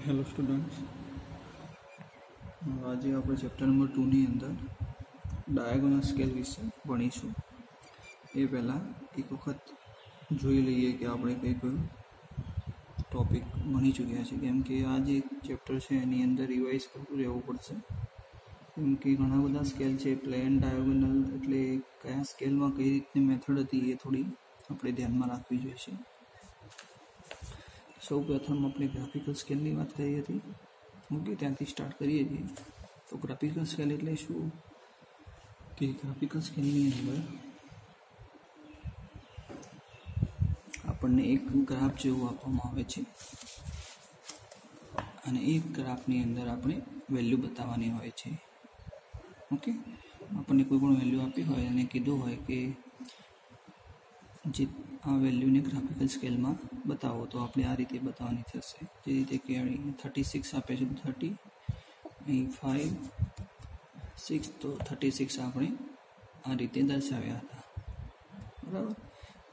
Hello students, आज आप chapter number 2 ની અંદર ડાયાગોનલ સ્કેલ વિશે ભણીશું। એ પહેલાં એક વખત જોઈ લઈએ કે આપણે કઈ ટોપિક ભણી ચૂક્યા છે, કેમ કે આ જે ચેપ્ટર છે એની અંદર રિવાઇઝ કરતું રહેવું પડશે, કેમ કે ઘણા બધા સ્કેલ છે। પ્લેન, ડાયાગોનલ એટલે કયા સ્કેલમાં કઈ રીતની મેથડ હતી એ થોડી આપણે ધ્યાનમાં રાખવી જોઈશે। સૌ પ્રથમ આપણે ગ્રાફિકલ સ્કેલની વાત કરી હતી, ઓકે, ત્યાંથી સ્ટાર્ટ કરીએ છીએ। તો ગ્રાફિકલ સ્કેલ એટલે શું કે ગ્રાફિકલ સ્કેલની અંદર આપણને એક ગ્રાફ જેવું આપવામાં આવે છે અને એક ગ્રાફની અંદર આપણે વેલ્યુ બતાવવાની હોય છે। ઓકે, આપણને કોઈ પણ વેલ્યુ આપી હોય અને કીધું હોય કે જે આ વેલ્યુને ગ્રાફિકલ સ્કેલમાં બતાવો, તો આપણે આ રીતે બતાવવાની થશે। જે રીતે કે અહીં 36 આપે છે, 30, અહીં 5, 6, તો 36 આપણે આ રીતે દર્શાવ્યા હતા, બરાબર।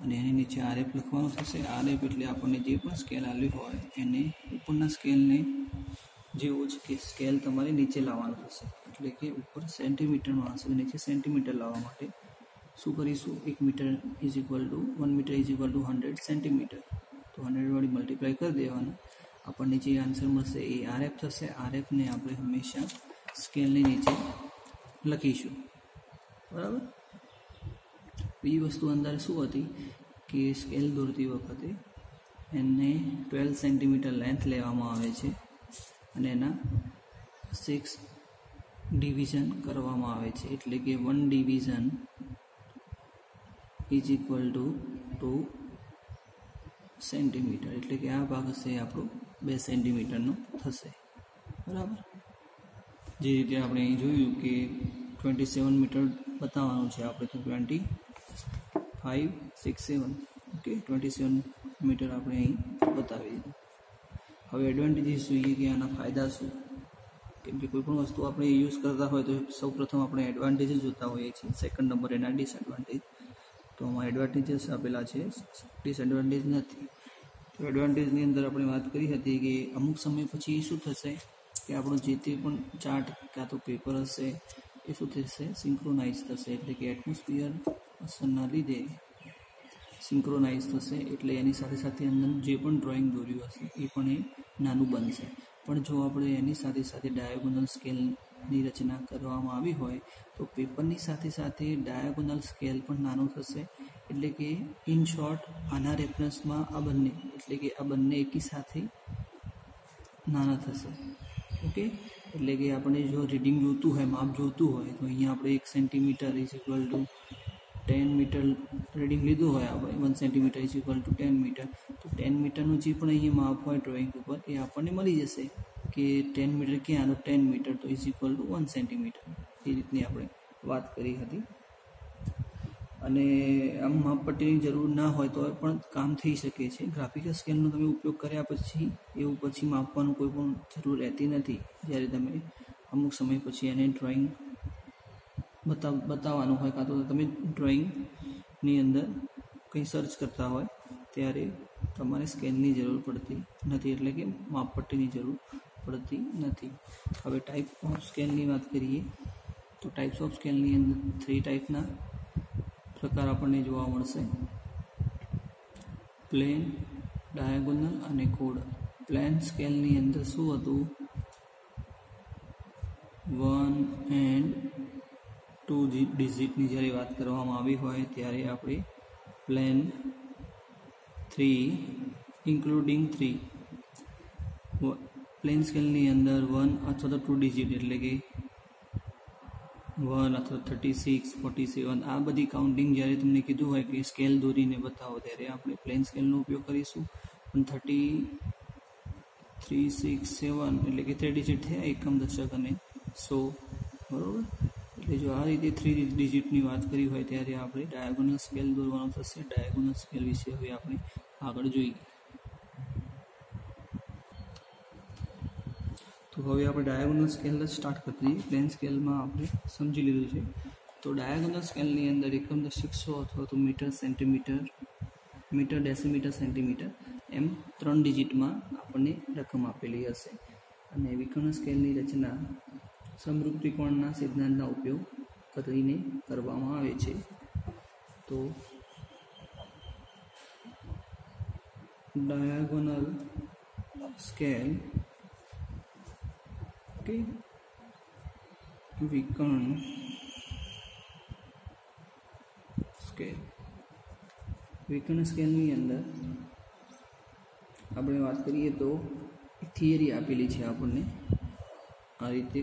અને એની નીચે RF લખવાનું થશે। RF એટલે આપણને જે પણ સ્કેલ આવ્યું હોય એને ઉપરના સ્કેલને જેવું જ કે સ્કેલ તમારે નીચે લાવવાનું થશે, એટલે કે ઉપર સેન્ટીમીટરમાં હશે, નીચે સેન્ટીમીટર લાવવા માટે શું કરીશું, 1 metre is equal to 1 metre is equal to 100 centimetre, તો 100 વાળી મલ્ટીપ્લાય કરી દેવાના, આપણને જે આન્સર મળશે એ RF થશે। RFને આપણે હંમેશા સ્કેલની નીચે લખીશું, બરાબર। બીજી વસ્તુ અંદર શું હતી કે સ્કેલ દોરતી વખતે એને 12 સેન્ટીમીટર લેન્થ લેવામાં આવે છે અને એના 6 ડિવિઝન કરવામાં આવે છે, એટલે કે 1 division is equal two 2 centimetre, એટલે કે આ ભાગ હશે આપણો 2 સેન્ટીમીટરનો થશે, બરાબર। જે રીતે આપણે અહીં જોયું કે 27 મીટર બતાવવાનું છે આપણે, તો 25, 6, 7, ઓકે, 27 મીટર આપણે અહીં બતાવી દીધું। હવે એડવાન્ટેજીસ જોઈએ કે આના ફાયદા શું, કેમ કે કોઈ પણ વસ્તુ આપણે યુઝ કરતા હોય તો સૌપ્રથમ આપણે એડવાન્ટેજ જોતા હોઈએ છીએ, સેકન્ડ નંબર એના ડિસએડવાન્ટેજ। તો આમાં એડવાન્ટેજીસ આપેલા છે, ડિસએડવાન્ટેજ નથી। તો એડવાન્ટેજની અંદર આપણે વાત કરી હતી કે અમુક સમય પછી શું થશે કે આપણો જે તે પણ ચાર્ટ કાં તો પેપર હશે એ શું થશે, સિંક્રોનાઇઝ થશે, એટલે કે એટમોસ્ફિયર અસરના લીધે સિંક્રોનાઇઝ થશે, એટલે એની સાથે સાથે અંદર જે પણ ડ્રોઈંગ દોર્યું હશે એ પણ એ નાનું બનશે। પણ જો આપણે એની સાથે સાથે ડાયાગોનલ સ્કેલની રચના કરવામાં આવી હોય તો પેપરની સાથે સાથે ડાયાગોનલ સ્કેલ પણ નાનું થશે, એટલે કે ઇન શોર્ટ આના રેફરન્સમાં આ બંને, એટલે કે આ બંને એકી સાથે નાના થશે, ઓકે। એટલે કે આપણે જો રીડિંગ જોતું હોય, માપ જોતું હોય, તો અહીંયા આપણે 1 centimetre is equal to 10 metre reading લીધું હોય આપણે, 1 centimetre is equal to 10 metre, તો 10 મીટરનું જે પણ અહીંયા માપ હોય ડ્રોઈંગ ઉપર એ આપણને મળી જશે કે 10 મીટર ક્યાં, તો 10 મીટર તો ઇઝ ઇક્વલ ટુ 1 સેન્ટીમીટર, એ રીતની આપણે વાત કરી હતી। અને આમ માપપટ્ટીની જરૂર ના હોય તો પણ કામ થઈ શકે છે। ગ્રાફિકલ સ્કેલનો તમે ઉપયોગ કર્યા પછી એવું પછી માપવાનું કોઈ પણ જરૂર રહેતી નથી, જ્યારે તમે અમુક સમય પછી એને ડ્રોઈંગ બતાવવાનું હોય, કાં તો તમે ડ્રોઈંગની અંદર કંઈ સર્ચ કરતા હોય ત્યારે તમારે સ્કેલની જરૂર પડતી નથી, એટલે કે માપપટ્ટીની જરૂર પડતી નથી। હવે ટાઈપ ઓફ સ્કેલની વાત કરીએ તો ટાઈપ્સ ઓફ સ્કેલની અંદર 3 ટાઈપના પ્રકાર આપણને જોવા મળશે, પ્લેન, ડાયાગોનલ અને કોડ। પ્લેન સ્કેલની અંદર શું હતું, 1 એન્ડ 2 ડિજિટની જ્યારે વાત કરવામાં આવી હોય ત્યારે આપણે પ્લેન, 3 ઇન્ક્લુડિંગ 3, પ્લેન સ્કેલની અંદર 1 અથવા તો 2 ડિજિટ, એટલે કે 1 અથવા 36, 47 આ બધી કાઉન્ટિંગ જ્યારે તમને કીધું હોય કે સ્કેલ દોરીને બતાવો ત્યારે આપણે પ્લેન સ્કેલનો ઉપયોગ કરીશું। પણ 33, 6, 7 એટલે કે 3 ડિજિટ થયા, એકમ, દશક અને 100, બરાબર। એટલે જો આ રીતે 3 ડિજિટની વાત કરી હોય ત્યારે આપણે ડાયાગોનલ સ્કેલ દોરવાનો થશે। ડાયાગોનલ સ્કેલ વિશે હવે આપણે આગળ જોઈએ। તો હવે આપણે ડાયાગોનલ સ્કેલ સ્ટાર્ટ કરી દઈએ। પ્લેન સ્કેલમાં આપણે સમજી લીધું છે, તો ડાયાગોનલ સ્કેલની અંદર એકમ, દશક, 100 અથવા તો metre, centimetre, metre, decimetre, centimetre એમ 3 ડિજિટમાં આપણને રકમ આપેલી હશે અને વિકર્ણ સ્કેલની રચના સમરૂપ ત્રિકોણના સિદ્ધાંતના ઉપયોગ કરીને કરવામાં આવે છે. તો ડાયાગોનલ સ્કેલ કે વિકર્ણ સ્કેલની અંદર આપણે વાત કરીએ તો થિયરી આપેલી છે આપણને આ રીતે.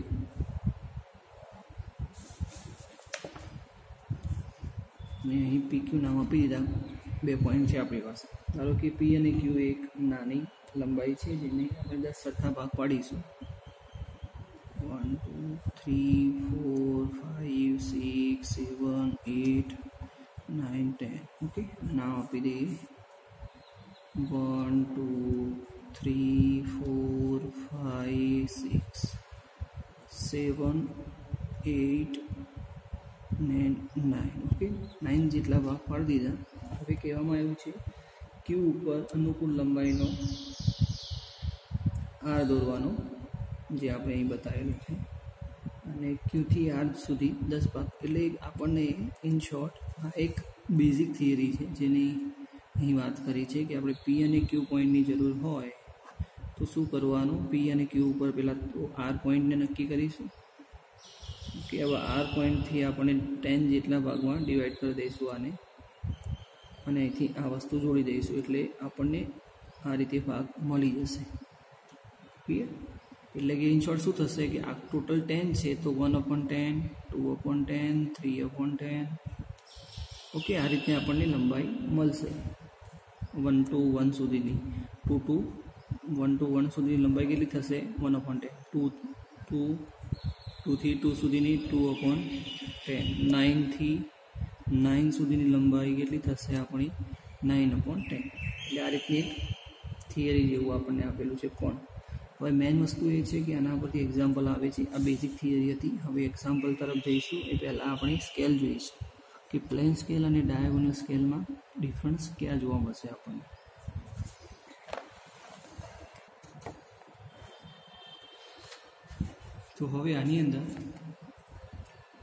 અને અહીં PQ નામ આપી દીધા. 2 પોઈન્ટ છે આપણી પાસે. ધારો કે P અને Q એક નાની લંબાઈ છે જેને આપણે 10 સરખા ભાગ પાડીશું. 1 2 3 4 5 6 7 8 9 10. ઓકે, નામ આપી દઈએ 1 2 3 4 5 6 7 8 9. ઓકે, 9 જેટલા ભાગ પાડી દીધા. હવે કહેવામાં આવ્યું છે Q ઉપર અનુકૂળ લંબાઈનો આર દોરવાનો, જે આપણે અહીં બતાવેલું છે, અને Q થી R સુધી 10 ભાગ. એટલે આપણને ઇન શોર્ટ આ એક બેઝિક થિયરી છે જેની અહીં વાત કરી છે કે આપણે P અને Q પોઈન્ટની જરૂર હોય તો શું કરવાનું. P અને Q ઉપર પહેલાં તો R પોઈન્ટને નક્કી કરીશું કે હવે R પોઈન્ટથી આપણે 10 જેટલા ભાગમાં ડિવાઈડ કરી દઈશું આને, અને અહીંથી આ વસ્તુ જોડી દઈશું એટલે આપણને આ રીતે ભાગ મળી જશે. ક્લિયર? એટલે કે ઇન શોર્ટ શું થશે કે આ ટોટલ 10 છે તો 1/10 2/10 3/10. ઓકે, આ રીતે આપણને લંબાઈ મળશે 1 to 1 સુધીની. 1 to 1 સુધીની લંબાઈ કેટલી થશે 1/10. 2 થી 2 સુધીની 2/10. 9 થી 9 સુધીની લંબાઈ કેટલી થશે આપણી 9/10. એટલે આ રીતની એક થિયરી જેવું આપણને આપેલું છે. કોણ હવે મેઇન વસ્તુ એ છે કે આના પરથી એક્ઝામ્પલ આવે છે. આ બેઝિક થિયરી હતી. હવે એક્ઝામ્પલ તરફ જઈશું એ પહેલાં આપણે સ્કેલ જોઈશું કે પ્લેન સ્કેલ અને ડાયાગોનલ સ્કેલમાં ડિફરન્સ ક્યાં જોવા મળશે આપણને. તો હવે આની અંદર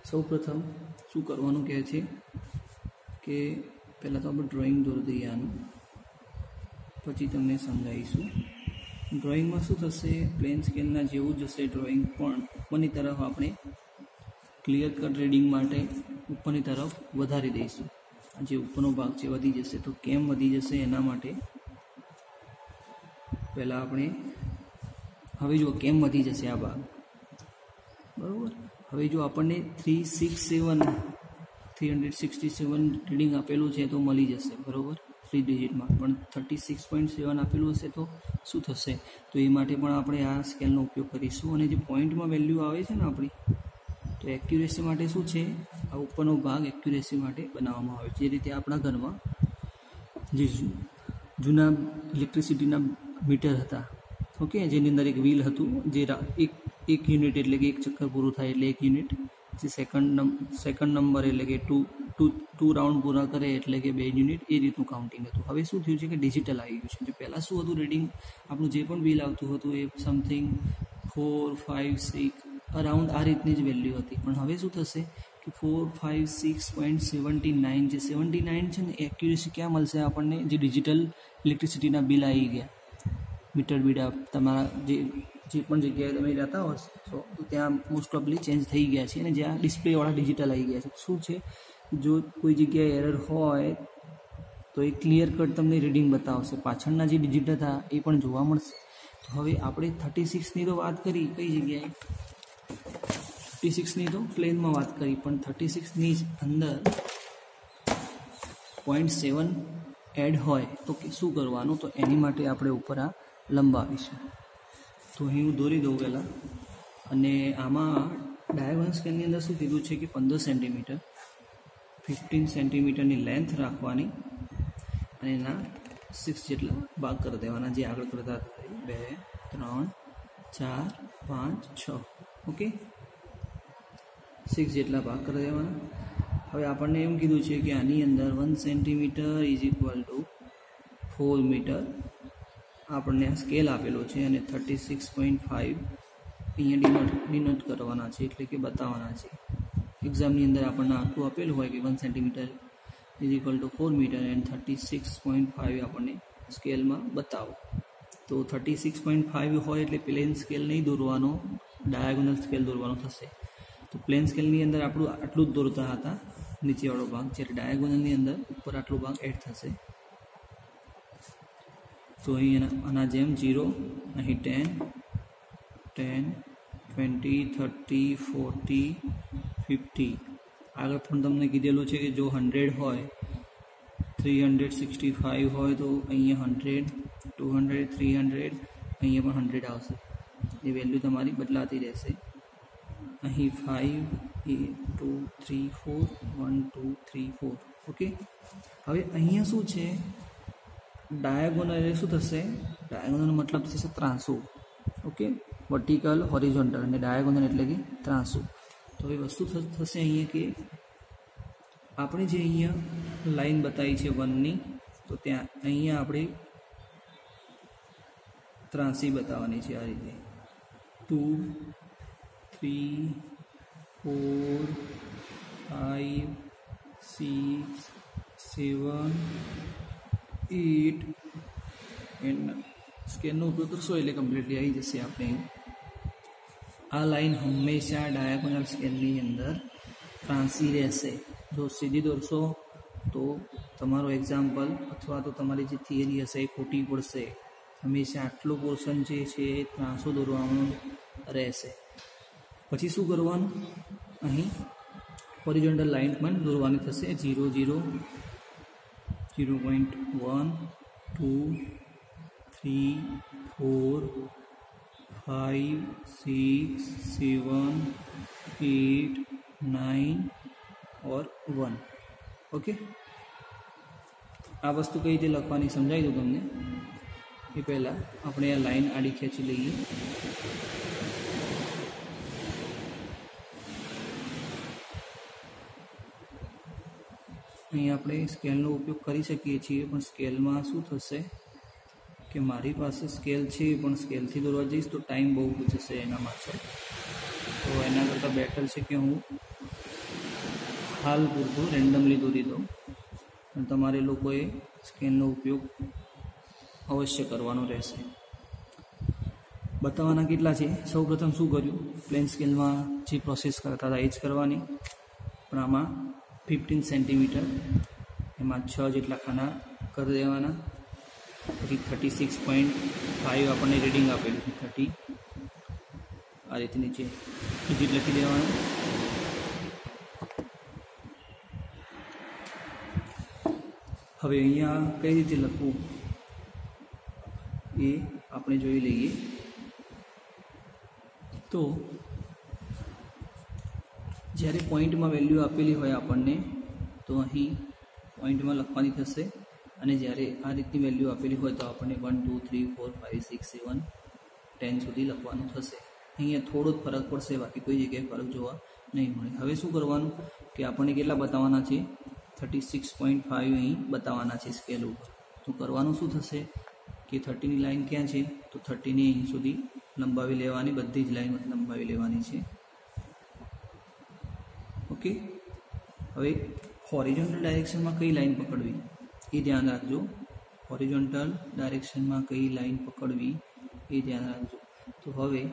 સૌપ્રથમ શું કરવાનું કહે છે કે પહેલાં તો આપણે ડ્રોઈંગ દોરી દઈએ આનું, પછી તમને સમજાવીશું. ડ્રોઈંગમાં શું થશે, પ્લેન સ્કેલના જેવું જ હશે ડ્રોઈંગ, પણ ઉપરની તરફ આપણે ક્લિયર કટ રીડિંગ માટે ઉપરની તરફ વધારી દઈશું. જે ઉપરનો ભાગ છે વધી જશે. તો કેમ વધી જશે એના માટે પહેલાં આપણે હવે જો કેમ વધી જશે આ ભાગ, બરાબર. હવે જો આપણને 367 રીડિંગ આપેલું છે તો મળી જશે, બરાબર, 3 ડિજિટમાં. પણ 36.7 આપેલું હશે તો શું થશે, તો એ માટે પણ આપણે આ સ્કેલનો ઉપયોગ કરીશું. અને જે પોઈન્ટમાં વેલ્યુ આવે છે ને આપણી, તો એક્યુરેસી માટે શું છે, આ ઉપરનો ભાગ એક્યુરેસી માટે બનાવવામાં આવે છે. જે રીતે આપણા ઘરમાં જે જૂના ઇલેક્ટ્રિસિટીના મીટર હતા, ઓકે, જેની અંદર એક વ્હીલ હતું, જે એક યુનિટ એટલે કે એક ચક્કર પૂરું થાય એટલે 1 યુનિટ, જે સેકન્ડ નંબર એટલે કે 2 રાઉન્ડ પૂરા કરે એટલે કે 2 યુનિટ, એ રીતનું કાઉન્ટિંગ હતું. હવે શું થયું છે કે ડિજિટલ આવી ગયું છે. જો પહેલાં શું હતું, રીડિંગ આપણું જે પણ બિલ આવતું હતું એ સમથિંગ 4 5 6 અરાઉન્ડ આ રીતની જ વેલ્યુ હતી. પણ હવે શું થશે કે 4 5 6.79, જે 79 છે ને, એક્યુરેસી ક્યાં મળશે આપણને, જે ડિજિટલ ઇલેક્ટ્રિસિટીના બિલ આવી ગયા, મીટર બીડ તમારા જે પણ જગ્યાએ તમે રહેતા હો તો ત્યાં મોસ્ટ ઓફલી ચેન્જ થઈ ગયા છે. અને જ્યાં ડિસ્પ્લેવાળા ડિજિટલ આવી ગયા છે. શું છે, જો કોઈ જગ્યાએ એરર હોય તો એ ક્લિયર કટ તમને રીડિંગ બતાવશે. પાછળના જે ડિજિટ હતા એ પણ જોવા મળશે. તો હવે આપણે 36ની તો વાત કરી, કઈ જગ્યાએ 36ની તો પ્લેનમાં વાત કરી, પણ 36ની જ અંદર 0.7 એડ હોય તો શું કરવાનું, તો એની માટે આપણે ઉપર આ લંબાવીશું. તો અહીં હું દોરી દઉં પહેલાં. અને આમાં ડાયાગોનલ સ્કેલની અંદર શું કીધું છે કે 15 સેન્ટીમીટર 15 સેન્ટીમીટરની લેન્થ રાખવાની અને એના 6 જેટલા ભાગ કરી દેવાના, જે આગળ કરતા 2 3 4 5 6. ઓકે, 6 જેટલા ભાગ કરી દેવાના. હવે આપણને એમ કીધું છે કે આની અંદર 1 centimetre is equal to 4 metre આપણને આ સ્કેલ આપેલો છે અને 36.5 અહીંયા ડિનોટ કરવાના છે, એટલે કે બતાવવાના છે. એક્ઝામની અંદર આપણને આટલું આપેલું હોય કે 1 centimetre is equal to 4 metre and 36.5 આપણને સ્કેલમાં બતાવો. તો 36.5 હોય એટલે પ્લેન સ્કેલ નહીં દોરવાનો, ડાયાગોનલ સ્કેલ દોરવાનો થશે. તો પ્લેન સ્કેલની અંદર આપણું આટલું જ દોરતા હતા નીચેવાળો ભાગ, જ્યારે ડાયાગોનલની અંદર ઉપર આટલો ભાગ એડ થશે. તો અહીં આના જેમ 0, અહીં 10, 20, 30, 40, 50. આગળ પણ તમને કીધેલું છે કે જો 100 હોય, 365 હોય તો અહીંયા 100, 200, 300, અહીંયા પણ 100 આવશે. એ વેલ્યુ તમારી બદલાતી રહેશે. અહીં 5, 8, 2, 3, 4, 1, 2, 3, 4. ઓકે, હવે અહીંયા શું છે, ડાયાગોનલ એટલે શું થશે? ડાયાગોનલ મતલબ થશે ત્રાંસુ. ઓકે, વર્ટિકલ, હોરિઝોન્ટલ અને ડાયાગોનલ એટલે કે ત્રાંસુ. તો એ વસ્તુ થશે અહીંયા કે આપણે જે અહીંયા લાઈન બતાવી છે 1ની, તો ત્યાં અહીંયા આપણે ત્રાંસી બતાવવાની છે આ રીતે. 2, 3, 4, 5, 6, 7, 8 એન્ડ સ્કેલનો ઉપયોગ કરશો એટલે કમ્પ્લીટલી આવી જશે. આપણે આ લાઈન હંમેશા ડાયાગોનલ સ્કેલની અંદર ત્રાંસી રહેશે. જો સીધી દોરશો તો તમારો એક્ઝામ્પલ અથવા તો તમારી જે થિયરી હશે એ ખોટી પડશે. હંમેશા આટલો પોર્શન જે છે એ ત્રાંસો દોરવાનું રહેશે. પછી શું કરવાનું, અહીં હોરિઝોન્ટલ લાઇન પણ દોરવાની થશે. 0, 0, 0.1, 2, 3, 4, 5, 6, 7, 8, 9 और 1. ઓકે, આ વસ્તુ કઈ રીતે લખવાની સમજાવી દઉં તમને. એ પહેલાં આપણે આ લાઈન આડી ખેંચી લઈએ. અહીં આપણે સ્કેલનો ઉપયોગ કરી શકીએ છીએ, પણ સ્કેલમાં શું થશે કે મારી પાસે સ્કેલ છે પણ સ્કેલથી દોરવા જઈશ તો ટાઈમ બહુ જશે એના પાછળ. તો એના કરતાં બેટર છે કે હું હાલ પૂરતું રેન્ડમલી દોરી દઉં. પણ તમારે લોકોએ સ્કેલનો ઉપયોગ અવશ્ય કરવાનો રહેશે. બતાવવાના કેટલા છે, સૌ પ્રથમ શું કર્યું, પ્લેન સ્કેલમાં જે પ્રોસેસ કરતા હતા એ જ કરવાની. પણ આમાં 15 સેન્ટીમીટર, એમાં 6 જેટલા ખાના કરી દેવાના. પછી 36.5 આપણને રીડિંગ આપેલું છે, 30 આ રીતે નીચે ડિજિટ લખી દેવાનું. હવે અહીંયા કઈ રીતે લખવું એ આપણે જોઈ લઈએ. તો જ્યારે પોઈન્ટમાં વેલ્યુ આપેલી હોય આપણને તો અહીં પોઈન્ટમાં લખવાની થશે, અને જ્યારે આ રીતની વેલ્યુ આપેલી હોય તો આપણને 1, 2, 3, 4, 5, 6, 7, 10 સુધી લખવાનું થશે. અહીંયા થોડો જ ફરક પડશે, બાકી કોઈ જગ્યાએ ફરક જોવા નહીં મળે. હવે શું કરવાનું કે આપણને કેટલા બતાવવાના છે, 36.5 અહીં બતાવવાના છે સ્કેલ ઉપર. તો કરવાનું શું થશે કે 30ની લાઈન ક્યાં છે, તો 30ને અહીં સુધી લંબાવી લેવાની, બધી જ લાઈન લંબાવી લેવાની છે. ઓકે, હવે હોરિઝોન્ટલ ડાયરેક્શનમાં કઈ લાઈન પકડવી એ ધ્યાન રાખજો. હોરિઝોન્ટલ ડાયરેક્શનમાં કઈ લાઈન પકડવી એ ધ્યાન રાખજો. તો હવે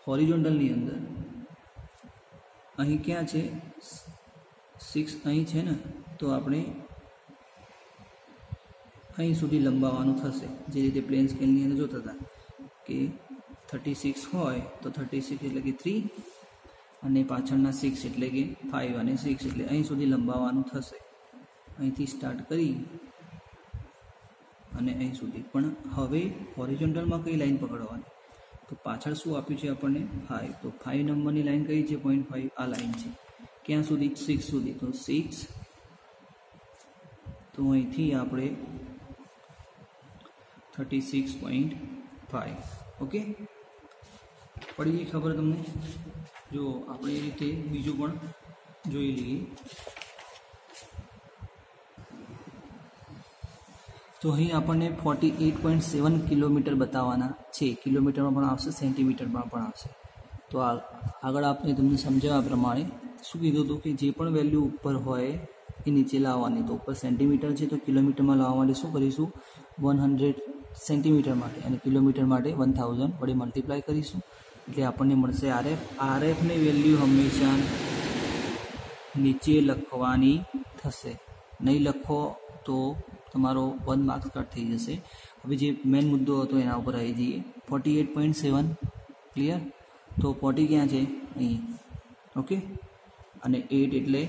હોરિઝોન્ટલની અંદર અહીં ક્યાં છે, 6 અહીં છે ને, તો આપણે અહીં સુધી લંબાવવાનું થશે. જે રીતે પ્લેન સ્કેલની અંદર જોતા હતા કે 36 હોય તો 36 એટલે કે 3 અને પાછળના 6 એટલે કે 5 અને 6 એટલે અહીં સુધી લંબાવવાનું થશે. અહીંથી સ્ટાર્ટ કરી અને અહીં સુધી. પણ હવે હોરિઝોન્ટલમાં કઈ લાઈન પકડવાની, તો પાછળ શું આપ્યું છે આપણને 5. તો 5 નંબરની લાઈન કઈ છે, 0.5 આ લાઈન છે. ક્યાં સુધી, 6 સુધી. તો 6, તો અહીંથી આપણે 36.5. ઓકે, પડી ગઈ ખબર તમને? જો આપણે એ રીતે બીજું પણ જોઈ લઈએ. તો અહીં આપણને 48.7 કિલોમીટર બતાવવાના છે. કિલોમીટરમાં પણ આવશે, સેન્ટીમીટરમાં પણ આવશે. તો આગળ આપણે તમને સમજાવ્યા પ્રમાણે શું કીધું હતું કે જે પણ વેલ્યુ ઉપર હોય એ નીચે લાવવાની. તો ઉપર સેન્ટીમીટર છે તો કિલોમીટરમાં લાવવા માટે શું કરીશું, 100 સેન્ટીમીટર માટે અને કિલોમીટર માટે 1000 વડે મલ્ટીપ્લાય કરીશું એટલે આપણને મળશે RF. RFની વેલ્યુ હંમેશા નીચે લખવાની થશે, નહીં લખો તો તમારો 1 માર્ક્સ કટ થઈ જશે. હવે જે મેઇન મુદ્દો હતો એના ઉપર આવી જઈએ. 48.7 ક્લિયર. તો 40 ક્યાં છે, અહીં, ઓકે, અને 8 એટલે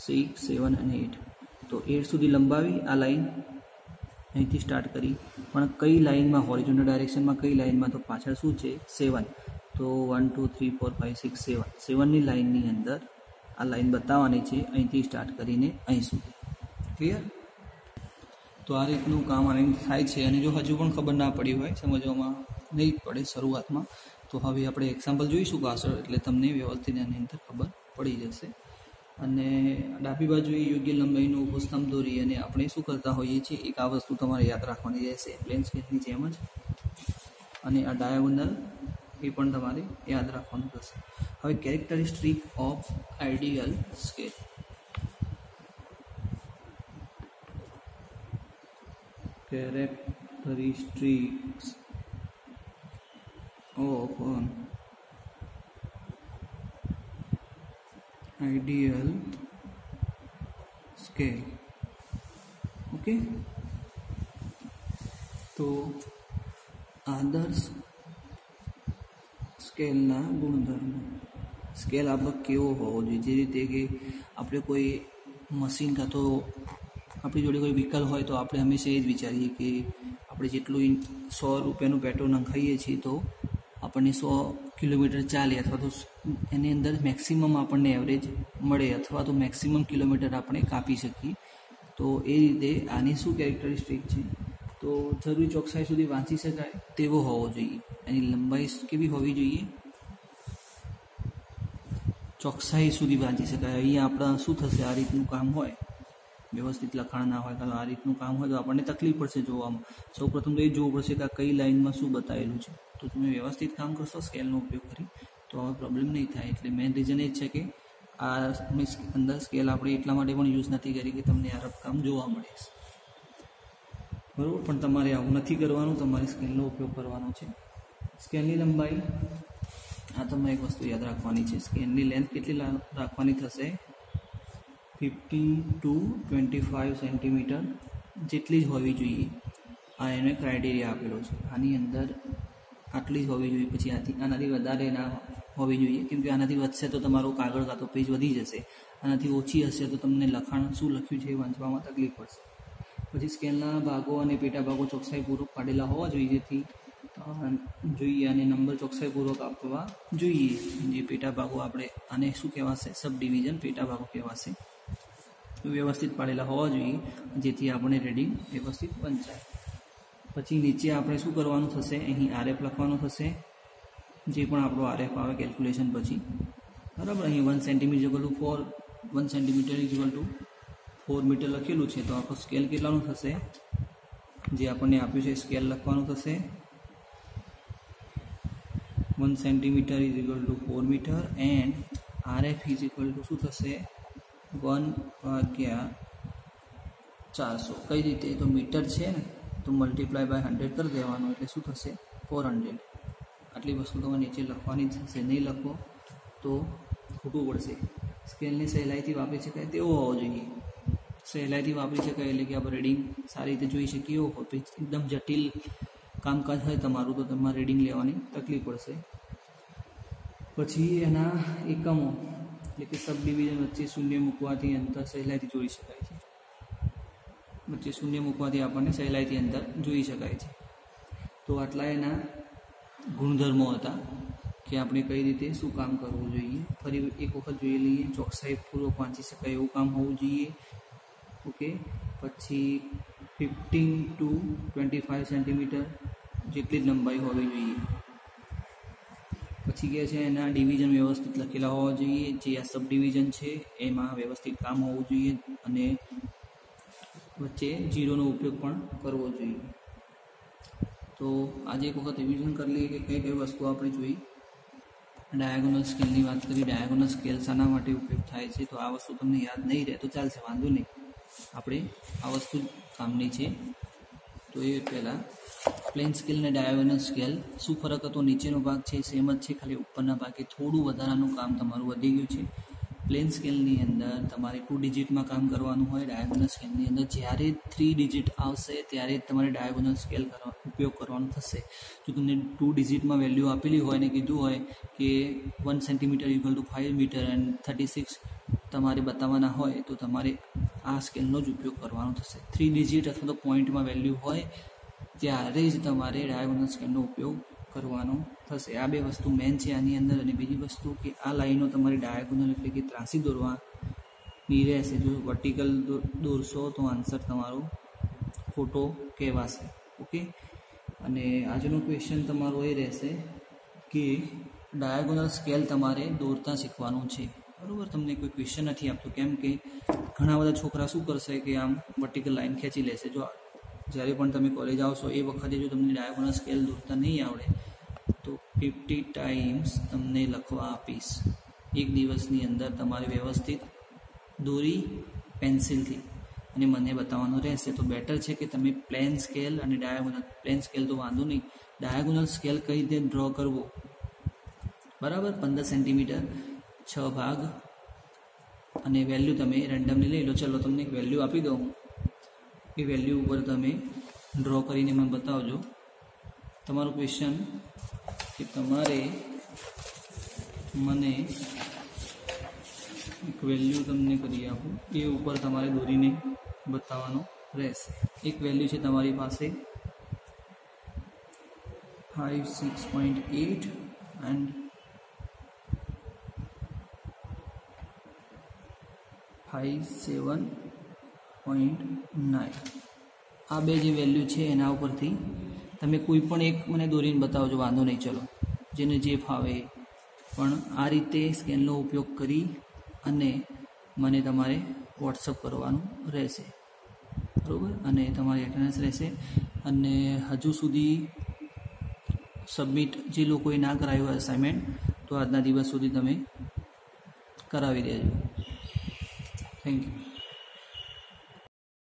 6, 7 અને 8. તો 8 સુધી લંબાવી આ લાઈન અહીંથી સ્ટાર્ટ કરી, પણ કઈ લાઈનમાં, હોરિઝોન્ટલ ડાયરેક્શનમાં કઈ લાઈનમાં, તો પાછળ શું છે, 7. તો 1 2 3 4 5 6 7, 7ની લાઈનની અંદર આ લાઈન બતાવવાની છે, અહીંથી સ્ટાર્ટ કરીને અહીં સુધી. ક્લિયર. તો આ રીતનું કામ આને થાય છે. અને જો હજુ પણ ખબર ના પડી હોય, સમજવામાં નહીં પડે શરૂઆતમાં, તો હવે આપણે એક્ઝામ્પલ જોઈશું પાછળ, એટલે તમને વ્યવસ્થિત એની અંદર ખબર પડી જશે. અને ડાબી બાજુએ યોગ્ય લંબાઈનો ઊભો સ્તંભ દોરી અને આપણે શું કરતા હોઈએ છીએ, એક આ વસ્તુ તમારે યાદ રાખવાની રહેશે, પ્લેન સ્કેચની જેમ જ. અને આ ડાયાગોનલ એ પણ તમારે યાદ રાખવાનું થશે. હવે characteristic of ideal scale. Characteristics of an ideal scale. Okay, તો આદર્શ સ્કેલના ગુણધર્મો. સ્કેલ આપણો કેવો હોવો જોઈએ, જે રીતે કે આપણે કોઈ મશીન કાં તો આપણી જોડે કોઈ વ્હીકલ હોય તો આપણે હંમેશા એ જ વિચારીએ કે આપણે જેટલું 100 રૂપિયાનું પેટ્રોલ નખાઈએ છીએ તો આપણને 100 કિલોમીટર ચાલે, અથવા તો એની અંદર મેક્સિમમ આપણને એવરેજ મળે, અથવા તો મેક્સિમમ કિલોમીટર આપણે કાપી શકીએ. તો એ રીતે આની શું કેરેક્ટરિસ્ટિક છે, તો જરૂરી ચોકસાઈ સુધી વાંચી શકાય તેવો હોવો જોઈએ. એની લંબાઈ કેવી હોવી જોઈએ, ચોકસાઈ સુધી વાંચી શકાય. અહીંયા આપણા શું થશે, આ રીતનું કામ હોય, વ્યવસ્થિત લખાણ ના હોય, તો આ રીતનું કામ હોય તો આપણને તકલીફ પડશે જોવામાં. સૌ પ્રથમ તો એ જોવું પડશે કે આ કઈ લાઈનમાં શું બતાવેલું છે. તો તમે વ્યવસ્થિત કામ કરશો સ્કેલનો ઉપયોગ કરી તો હવે પ્રોબ્લેમ નહીં થાય. એટલે મેઇન રીઝન એ જ છે કે આ અંદર સ્કેલ આપણે એટલા માટે પણ યુઝ નથી કરી કે તમને આ રફ કામ જોવા મળે, બરાબર. પણ તમારે આવું નથી કરવાનું, તમારે સ્કેલનો ઉપયોગ કરવાનો છે. સ્કેલની લંબાઈ, આ તમને એક વસ્તુ યાદ રાખવાની છે, સ્કેલની લેન્થ કેટલી રાખવાની થશે, 15 to 25 સેન્ટીમીટર જેટલી જ હોવી જોઈએ. આ એને ક્રાઇટેરિયા આપેલો છે. આની અંદર આટલી જ હોવી જોઈએ, પછી આનાથી વધારે ના હોવી જોઈએ, કેમ કે આનાથી વધશે તો તમારો કાગળ કાં તો પેજ વધી જશે, આનાથી ઓછી હશે તો તમને લખાણ શું લખ્યું છે એ વાંચવામાં તકલીફ પડશે. પછી સ્કેલના ભાગો અને પેટા ભાગો ચોકસાઈપૂર્વક પાડેલા હોવા જોઈએ, જેથી જોઈએ અને નંબર ચોકસાઈપૂર્વક આપવા જોઈએ. જે પેટા ભાગો આપણે આને શું કહેવાશે, સબ ડિવિઝન પેટા ભાગો કહેવાશે. વ્યવસ્થિત પાડેલા હોવા જોઈએ જેથી આપણે રેડિંગ વ્યવસ્થિત વંચાય. પછી નીચે આપણે શું કરવાનું થશે, અહીં RF લખવાનું થશે, જે પણ આપણો RF આવે કેલ્ક્યુલેશન પછી, બરાબર. અહીં 1 centimetre equal to 1 centimetre equal to 4 metre લખેલું છે, તો આપણો સ્કેલ કેટલાનું થશે, જે આપણને આપ્યું છે સ્કેલ લખવાનું થશે, 1 centimetre is equal to 4 metre and RF is equal to શું થશે, 1/400. કઈ રીતે, તો મીટર છે ને તો મલ્ટીપ્લાય બાય 100 કરી દેવાનું, એટલે શું થશે, 400. આટલી વસ્તુ તમારે નીચે લખવાની જ થશે, નહીં લખો તો ખોટું પડશે. સ્કેલને સહેલાઈથી વાપરી શકાય તેવો હોવો જોઈએ. સહેલાઈથી વાપરી શકાય એટલે કે આપણે રીડિંગ સારી રીતે જોઈ શકીએ એવો હોય. એકદમ જટિલ કામકાજ હોય તમારું તો તમારે રીડિંગ લેવાની તકલીફ પડશે. પછી એના એકમો એટલે કે સબ ડિવિઝન વચ્ચે શૂન્ય મૂકવાથી અંતર સહેલાઈથી જોઈ શકાય છે. વચ્ચે શૂન્ય મૂકવાથી આપણને સહેલાઈથી અંતર જોઈ શકાય છે. તો આટલા એના ગુણધર્મો હતા કે આપણે કઈ રીતે શું કામ કરવું જોઈએ. ફરી એક વખત જોઈ લઈએ. ચોકસાઈપૂર્વક વાંચી શકાય એવું કામ હોવું જોઈએ. ઓકે. પછી 15 to 25 સેન્ટીમીટર જેટલી જ લંબાઈ હોવી જોઈએ. પછી કહે છે એના ડિવિઝન વ્યવસ્થિત લખેલા હોવા જોઈએ. જે આ સબ ડિવિઝન છે એમાં વ્યવસ્થિત કામ હોવું જોઈએ અને વચ્ચે ઝીરોનો ઉપયોગ પણ કરવો જોઈએ. તો આજે એક વખત રિવિઝન કરી લઈએ કે કઈ કઈ વસ્તુ આપણે જોઈ. ડાયાગોનલ સ્કેલની વાત કરી. ડાયાગોનલ સ્કેલ શાના માટે ઉપયોગ થાય છે? તો આ વસ્તુ તમને યાદ નહીં રહે તો ચાલશે, વાંધો નહીં, આપણે આ વસ્તુ કામની છે. તો એ પહેલાં પ્લેન સ્કેલ અને ડાયાગોનલ સ્કેલ શું ફરક હતો? નીચેનો ભાગ છે સેમ જ છે, ખાલી ઉપરના ભાગે થોડું વધારાનું કામ તમારું વધી ગયું છે. પ્લેન સ્કેલની અંદર તમારે 2 ડિજિટમાં કામ કરવાનું હોય. ડાયાગોનલ સ્કેલની અંદર જ્યારે 3 ડિજિટ આવશે ત્યારે જ તમારે ડાયાગોનલ સ્કેલ ઉપયોગ કરવાનો થશે. જો તમને 2 ડિજિટમાં વેલ્યુ આપેલી હોય અને કીધું હોય કે 1 centimetre equal to 5 metre and 36 તમારે બતાવવાના હોય તો તમારે આ સ્કેલનો જ ઉપયોગ કરવાનો થશે. 3 ડિજિટ અથવા તો પોઈન્ટમાં વેલ્યુ હોય ત્યારે જ તમારે ડાયાગોનલ સ્કેલનો ઉપયોગ કરવાનો થશે. આ બે વસ્તુ મેન છે આની અંદર. અને બીજી વસ્તુ કે આ લાઈનો તમારે ડાયાગોનલ એટલે કે ત્રાસી દોરવાની રહેશે. જો વર્ટિકલ દોરશો તો આન્સર તમારો ખોટો કહેવાશે. ઓકે. અને આજનો ક્વેશ્ચન તમારો એ રહેશે કે ડાયાગોનલ સ્કેલ તમારે દોરતા શીખવાનું છે. બરાબર, તમને કોઈ ક્વેશ્ચન નથી આપતો. કેમ કે ઘણા બધા છોકરા શું કરશે કે આમ વર્ટિકલ લાઈન ખેંચી લેશે. જો જ્યારે પણ તમે કોલેજ આવશો એ વખતે જો તમને ડાયાગોનલ સ્કેલ દોરતા નહીં આવડે તો 50 ટાઈમ્સ તમને લખવા આપીશ. એક દિવસની અંદર તમારે વ્યવસ્થિત દોરી પેન્સિલથી અને મને બતાવવાનો રહેશે. તો બેટર છે કે તમે પ્લેન સ્કેલ અને ડાયાગોનલ, પ્લેન સ્કેલ તો વાંધો નહીં, ડાયાગોનલ સ્કેલ કઈ રીતે ડ્રો કરવો, બરાબર, 15 સેન્ટીમીટર 6 ભાગ અને વેલ્યુ તમે રેન્ડમલી લઈ લો. ચલો તમને એક વેલ્યુ આપી દઉં, એ વેલ્યુ ઉપર તમે ડ્રો કરીને મને બતાવજો. તમારું ક્વેશ્ચન કે તમારે મને એક વેલ્યુ તમને કરી આપું, એ ઉપર તમારે દોરીને બતાવવાનો રહેશે. એક વેલ્યુ છે તમારી પાસે 56.8 એન્ડ 57.9. આ બે જે વેલ્યુ છે એના ઉપરથી તમે કોઈ પણ એક મને દોરીને બતાવજો, વાંધો નહીં, ચલો જેને જે ફાવે. પણ આ રીતે સ્કેલનો ઉપયોગ કરી અને મને તમારે વોટ્સઅપ કરવાનું રહેશે, બરાબર. અને તમારી એટેન્ડન્સ રહેશે. અને હજુ સુધી સબમિટ જે લોકોએ ના કરાયું હોય અસાઇનમેન્ટ, તો આજના દિવસ સુધી તમે કરાવી દેજો. Thank you.